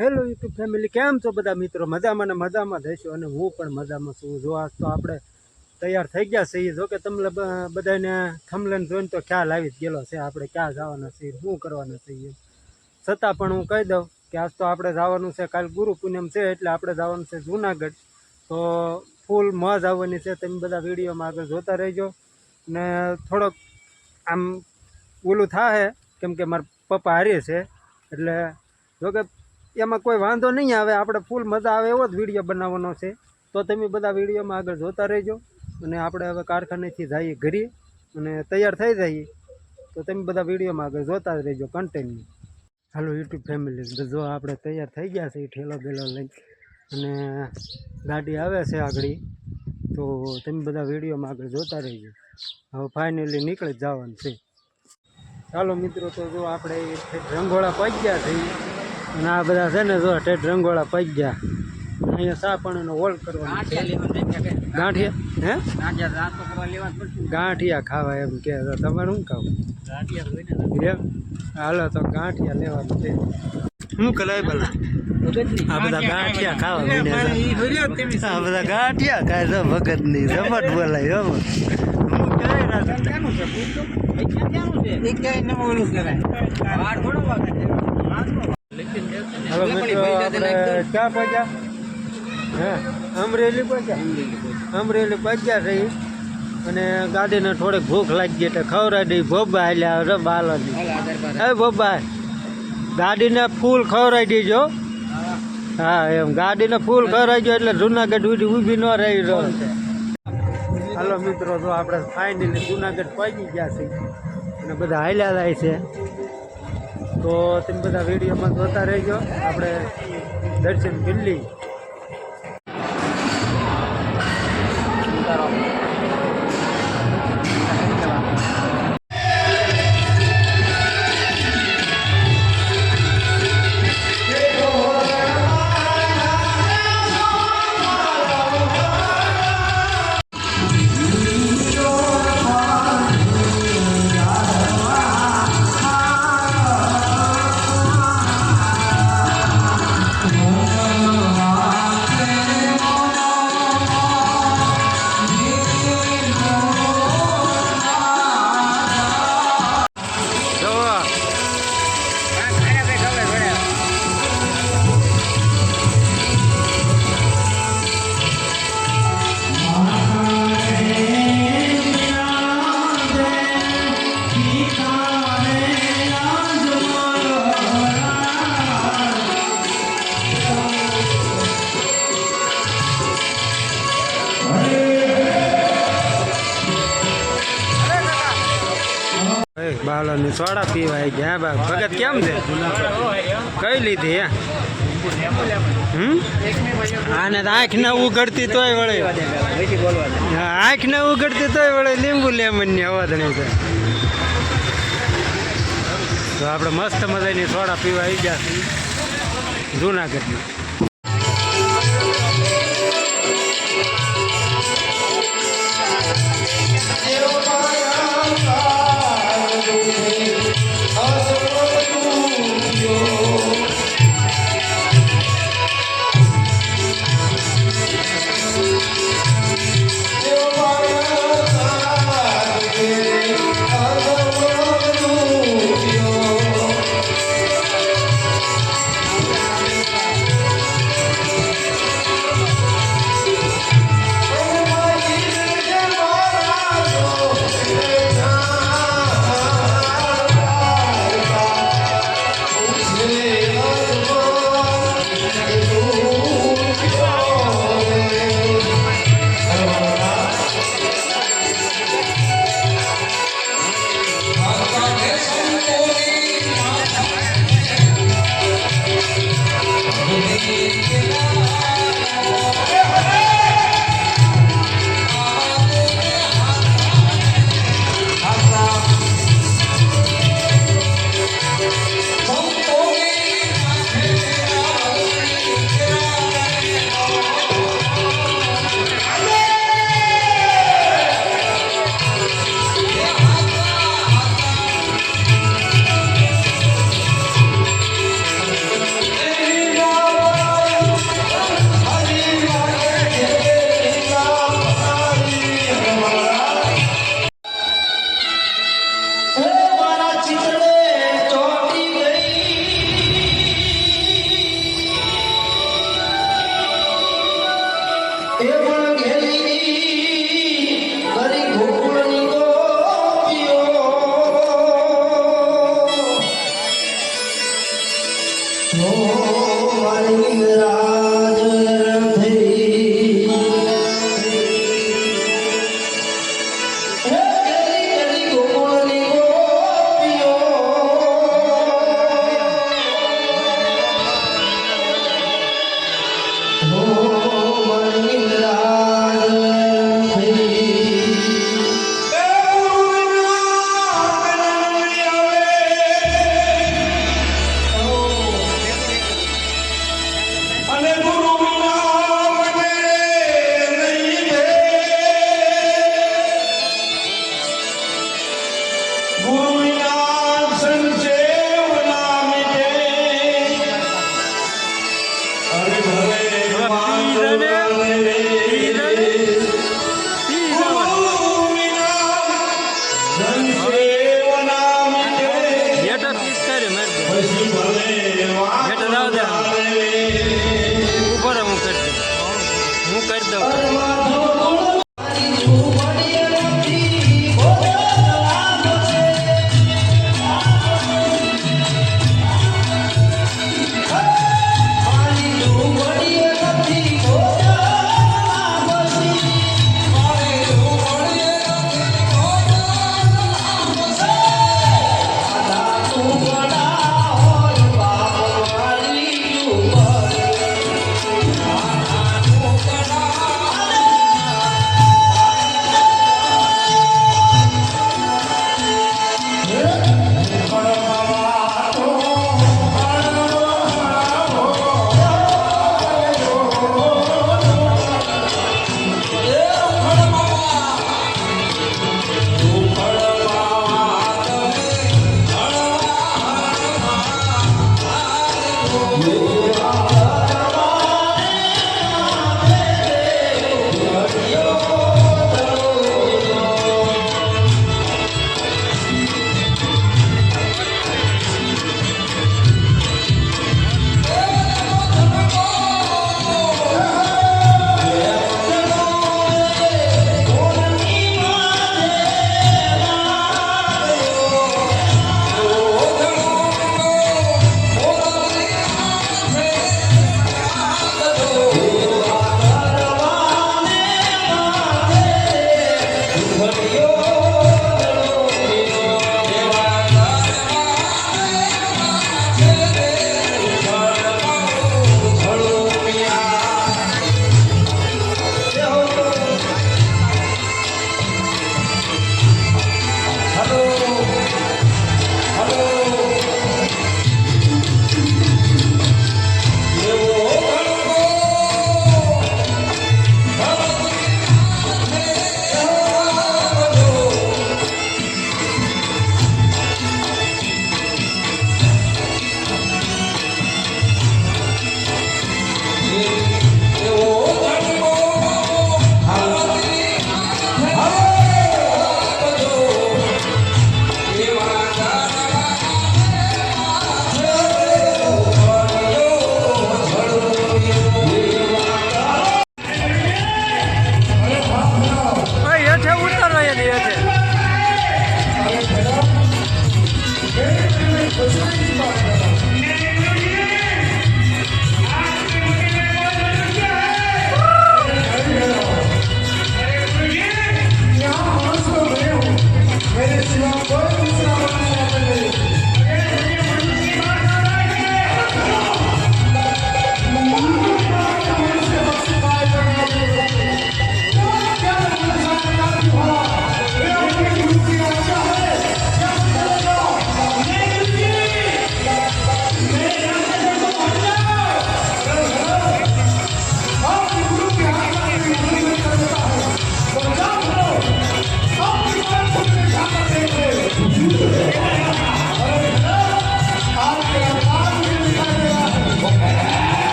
Hello YouTube family, કેમ છો બધા મિત્રો? મજામાં ને મજામાં થઈશું અને હું પણ મજામાં છું. જો આજ તો આપણે તૈયાર થઈ ગયા છીએ. જો કે તમને બધાને થંબનેલ જોઈને તો ખ્યાલ આવી જ ગયેલો છે આપણે ક્યાં જવાના છીએ, શું કરવાના છીએ. છતાં પણ હું કહી દઉં કે આજ તો આપણે જવાનું છે, કાલ ગુરુ પૂનમ છે એટલે આપણે જવાનું છે જુનાગઢ. તો ફૂલ મોજ આવવાની છે. તમે બધા વિડીયોમાં આગળ જોતા રહેજો ને થોડોક આમ ઓલું થાય કેમ કે મારા પપ્પા હારે છે એટલે જોકે એમાં કોઈ વાંધો નહીં આવે. આપણે ફૂલ મજા આવે એવો જ વિડીયો બનાવવાનો છે. તો તમે બધા વિડીયોમાં આગળ જોતા રહેજો અને આપણે હવે કારખાનેથી જઈએ ઘરે અને તૈયાર થઈ જઈએ. તો તમે બધા વિડીયોમાં આગળ જોતા જ રહેજો કન્ટિન્યુ. હાલો યુટ્યુબ ફેમિલી, જો આપણે તૈયાર થઈ ગયા છે ઠેલો બેલો લઈને અને ગાડી આવે છે આગળ. તો તમે બધા વિડીયોમાં આગળ જોતા રહેજો. હવે ફાઇનલી નીકળી જ જવાનું છે. ચાલો મિત્રો, તો જો આપણે રંગોળા પહોંચી ગયા છીએ અને આ બધા છે ને જો ઠેઠ રંગોળા પડી ગયા. અહીંયા ચા પાણીનો હોલ કરવાનો ગાંઠિયા ગાંઠિયા ખાવા એમ કે તમારે શું ખાવું? એમ હાલો તો ગાંઠિયા લેવાનું છે. શું કલાય ભલા આ બધા ગાંઠિયા ખાવા મીડ્યા. આ બધા ગાંઠિયા ખાય છે ભગત ની રમત બોલાય. હવે મિત્રો આપણે ક્યાં પહોંચ્યા? હે અમરેલી પહોંચ્યા. અમરેલી પહોંચ્યા છે અને ગાડીને થોડીક ભૂખ લાગી ગઈ એટલે ખવડાવી દઈ. ભોબા એટલે રબાલોની હે ભોબા ગાડીને ફૂલ ખવડાવી દેજો. હા એમ ગાડીને ફૂલ ખવડાવી દો એટલે જુનાગઢ ઊભી ન રહી રહ્યો. હાલો મિત્રો, તો આપણે ફાઇનલી જુનાગઢ પહોંચી ગયા છીએ અને બધા હાલ્યા જાય છે. તો તમે બધા વિડીયોમાં જોતા રહેજો. આપણે દર્શન કરી લઈએ. બાલોની સોડા પીવાય ગયા. બા ભગત કેમ છે? કઈ લીધી? આને આંખ ના ઉઘડતી તોય વળે, આંખ ના ઉઘડતી તોય વળે લીંબુ લેમન ની અવાદણી છે. તો આપણે મસ્ત મજાની સોડા પીવા આવી ગયા જુનાગઢમાં.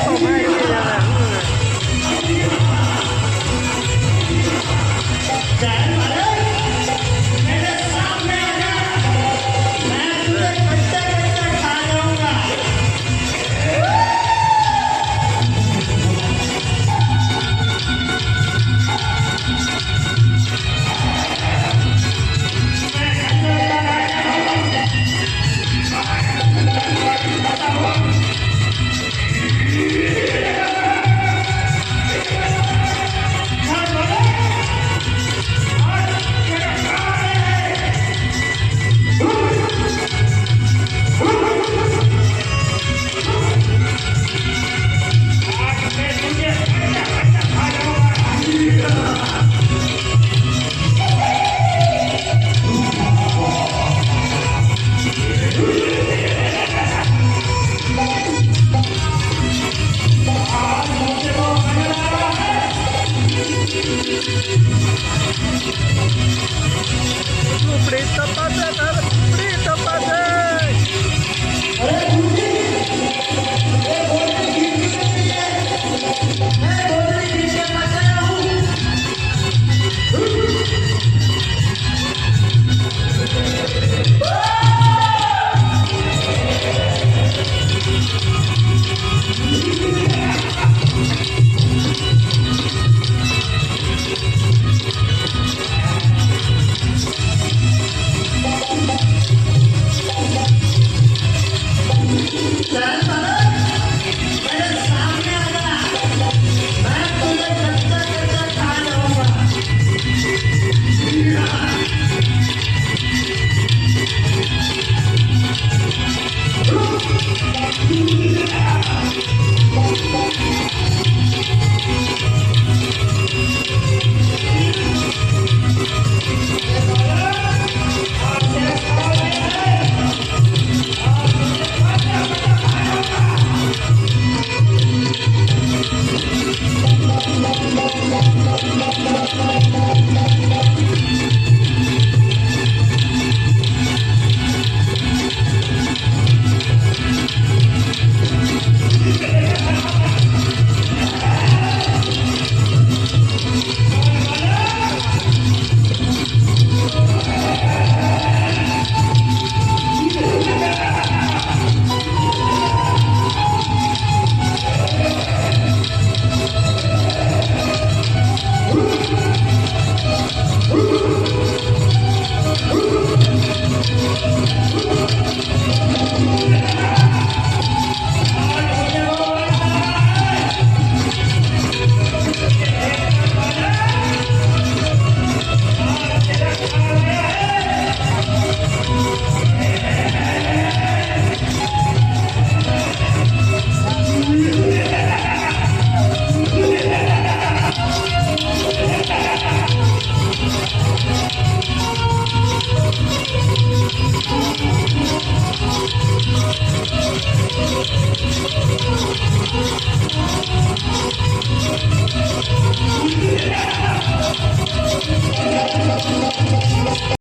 તો ભાઈ Preta